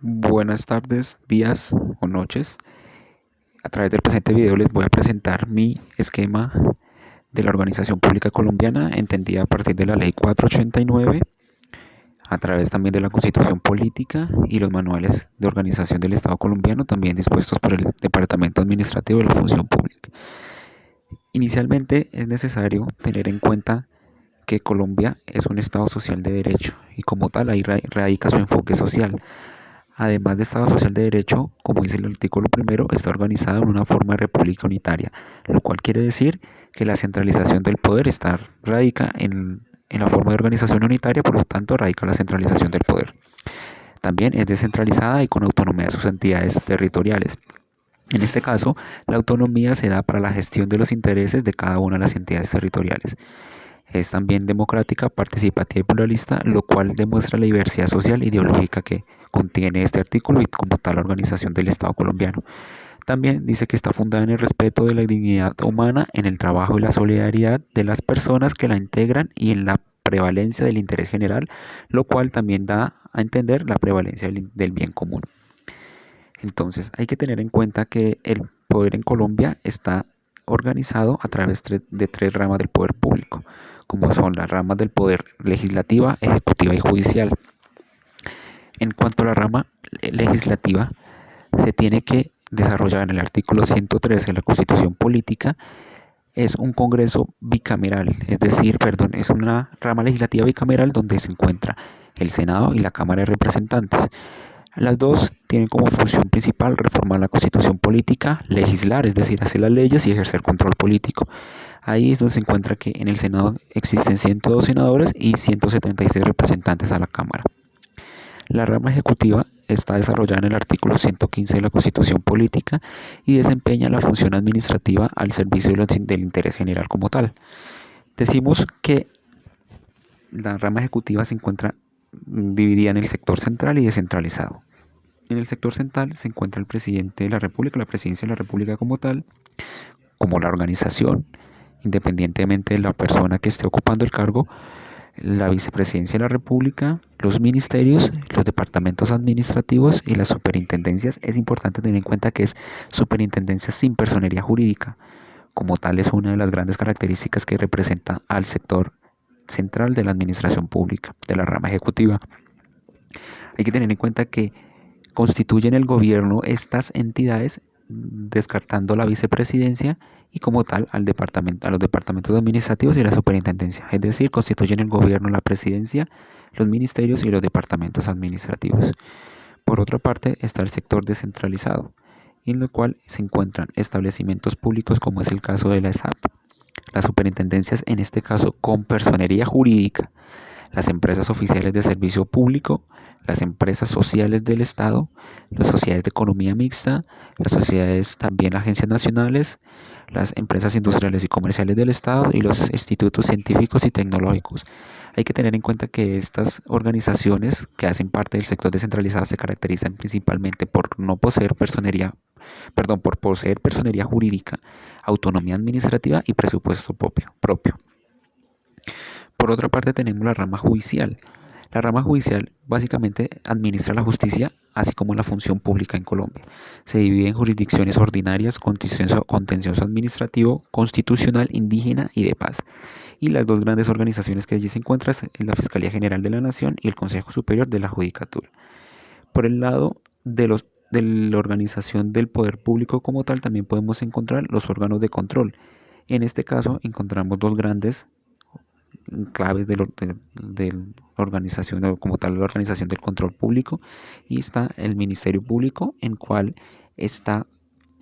Buenas tardes, días o noches. A través del presente video les voy a presentar mi esquema de la organización pública colombiana entendida a partir de la ley 489, a través también de la constitución política y los manuales de organización del Estado colombiano también dispuestos por el Departamento Administrativo de la Función Pública. Inicialmente es necesario tener en cuenta que Colombia es un Estado social de derecho y como tal ahí radica su enfoque social. Además de Estado social de derecho, como dice el artículo primero, está organizado en una forma de república unitaria, lo cual quiere decir que la centralización del poder radica en la forma de organización unitaria, por lo tanto radica la centralización del poder. También es descentralizada y con autonomía de sus entidades territoriales. En este caso, la autonomía se da para la gestión de los intereses de cada una de las entidades territoriales. Es también democrática, participativa y pluralista, lo cual demuestra la diversidad social e ideológica que contiene este artículo y como tal la organización del Estado colombiano. También dice que está fundada en el respeto de la dignidad humana, en el trabajo y la solidaridad de las personas que la integran y en la prevalencia del interés general, lo cual también da a entender la prevalencia del bien común. Entonces hay que tener en cuenta que el poder en Colombia está organizado a través de tres ramas del poder público, como son las ramas del poder legislativa, ejecutiva y judicial. En cuanto a la rama legislativa, se tiene que desarrollar en el artículo 113 de la Constitución Política, es un Congreso bicameral, es una rama legislativa bicameral donde se encuentra el Senado y la Cámara de Representantes. Las dos tienen como función principal reformar la constitución política, legislar, es decir, hacer las leyes y ejercer control político. Ahí es donde se encuentra que en el Senado existen 102 senadores y 176 representantes a la Cámara. La rama ejecutiva está desarrollada en el artículo 115 de la Constitución Política y desempeña la función administrativa al servicio del interés general como tal. Decimos que la rama ejecutiva se encuentra dividida en el sector central y descentralizado. En el sector central se encuentra el presidente de la República, la presidencia de la República como tal, como la organización, independientemente de la persona que esté ocupando el cargo, la vicepresidencia de la República, los ministerios, los departamentos administrativos y las superintendencias. Es importante tener en cuenta que es superintendencia sin personería jurídica. Como tal, es una de las grandes características que representa al sector central de la administración pública, de la rama ejecutiva. Hay que tener en cuenta que constituyen el gobierno estas entidades descartando la vicepresidencia y como tal a los departamentos administrativos y la superintendencia. Es decir, constituyen el gobierno la presidencia, los ministerios y los departamentos administrativos. Por otra parte está el sector descentralizado, en el cual se encuentran establecimientos públicos como es el caso de la ESAP, las superintendencias en este caso con personería jurídica, las empresas oficiales de servicio público, las empresas sociales del Estado, las sociedades de economía mixta, las sociedades también agencias nacionales, las empresas industriales y comerciales del Estado y los institutos científicos y tecnológicos. Hay que tener en cuenta que estas organizaciones que hacen parte del sector descentralizado se caracterizan principalmente por no poseer por poseer personería jurídica, autonomía administrativa y presupuesto propio. Por otra parte tenemos la rama judicial. La rama judicial básicamente administra la justicia, así como la función pública en Colombia. Se divide en jurisdicciones ordinarias, contencioso administrativo, constitucional, indígena y de paz. Y las dos grandes organizaciones que allí se encuentran es la Fiscalía General de la Nación y el Consejo Superior de la Judicatura. Por el lado de la organización del poder público como tal, también podemos encontrar los órganos de control. En este caso encontramos dos grandes claves de la organización, como tal la organización del control público, y está el Ministerio Público, en cual está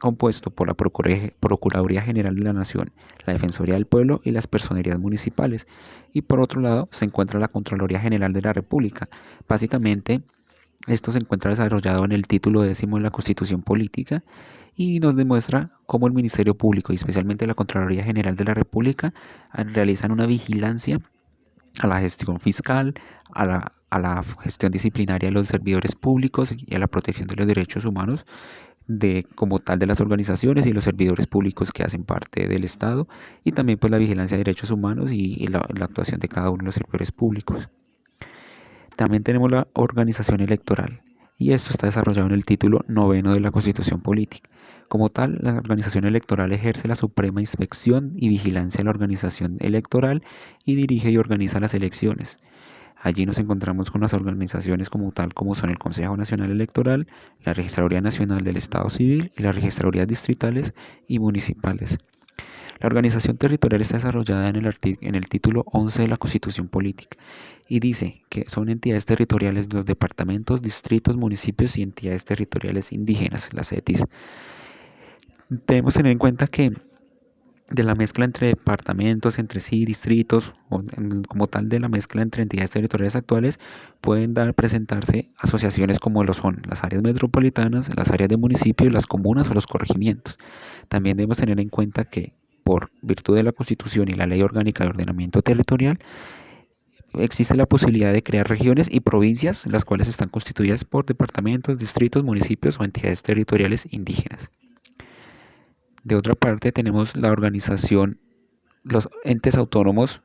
compuesto por la Procuraduría General de la Nación, la Defensoría del Pueblo y las personerías municipales. Y por otro lado se encuentra la Contraloría General de la República. Básicamente esto se encuentra desarrollado en el título 10 de la Constitución Política y nos demuestra cómo el Ministerio Público y especialmente la Contraloría General de la República realizan una vigilancia a la gestión fiscal, a la gestión disciplinaria de los servidores públicos y a la protección de los derechos humanos como tal de las organizaciones y los servidores públicos que hacen parte del Estado y también pues la vigilancia de derechos humanos y la actuación de cada uno de los servidores públicos. También tenemos la organización electoral. y esto está desarrollado en el título 9 de la Constitución Política. Como tal, la organización electoral ejerce la suprema inspección y vigilancia de la organización electoral y dirige y organiza las elecciones. Allí nos encontramos con las organizaciones como tal, como son el Consejo Nacional Electoral, la Registraduría Nacional del Estado Civil y las registradurías distritales y municipales. La organización territorial está desarrollada en el título 11 de la Constitución Política y dice que son entidades territoriales de los departamentos, distritos, municipios y entidades territoriales indígenas, las ETIs. Debemos tener en cuenta que de la mezcla entre departamentos, entre sí, distritos, o como tal de la mezcla entre entidades territoriales actuales, pueden presentarse asociaciones como lo son las áreas metropolitanas, las áreas de municipios, las comunas o los corregimientos. También debemos tener en cuenta que por virtud de la Constitución y la Ley Orgánica de Ordenamiento Territorial, existe la posibilidad de crear regiones y provincias, las cuales están constituidas por departamentos, distritos, municipios o entidades territoriales indígenas. De otra parte, tenemos la organización, los entes autónomos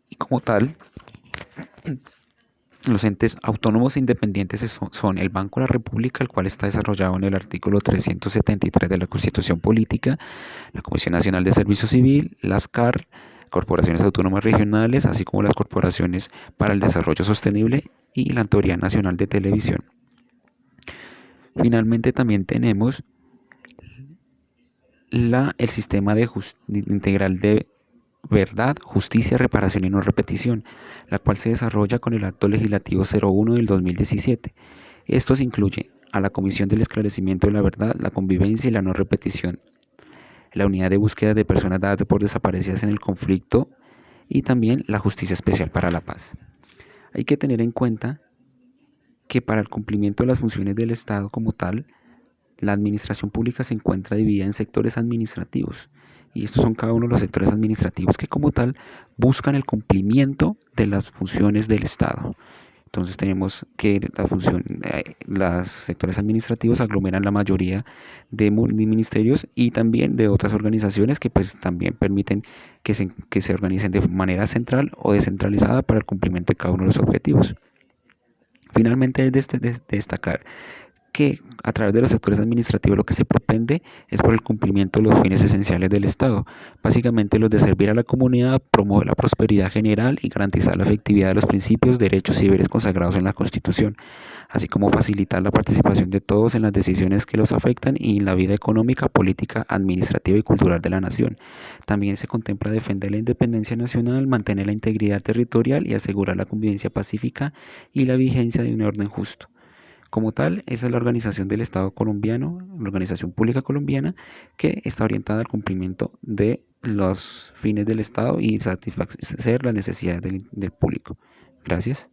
y como tal, los entes autónomos e independientes son el Banco de la República, el cual está desarrollado en el artículo 373 de la Constitución Política, la Comisión Nacional de Servicio Civil, las CAR, corporaciones autónomas regionales, así como las corporaciones para el desarrollo sostenible y la Autoridad Nacional de Televisión. Finalmente también tenemos el sistema integral de verdad, justicia, reparación y no repetición, la cual se desarrolla con el Acto Legislativo 01 del 2017. Estos incluye a la Comisión del Esclarecimiento de la Verdad, la Convivencia y la No Repetición, la Unidad de Búsqueda de Personas dadas por desaparecidas en el conflicto y también la Justicia Especial para la Paz. Hay que tener en cuenta que para el cumplimiento de las funciones del Estado como tal, la administración pública se encuentra dividida en sectores administrativos y estos son cada uno de los sectores administrativos que como tal buscan el cumplimiento de las funciones del Estado. Entonces tenemos que los sectores administrativos aglomeran la mayoría de ministerios y también de otras organizaciones que pues también permiten que se organicen de manera central o descentralizada para el cumplimiento de cada uno de los objetivos. Finalmente es de destacar que a través de los sectores administrativos lo que se propende es por el cumplimiento de los fines esenciales del Estado, básicamente los de servir a la comunidad, promover la prosperidad general y garantizar la efectividad de los principios, derechos y deberes consagrados en la Constitución, así como facilitar la participación de todos en las decisiones que los afectan y en la vida económica, política, administrativa y cultural de la nación. También se contempla defender la independencia nacional, mantener la integridad territorial y asegurar la convivencia pacífica y la vigencia de un orden justo. Como tal, esa es la organización del Estado colombiano, la organización pública colombiana, que está orientada al cumplimiento de los fines del Estado y satisfacer las necesidades del público. Gracias.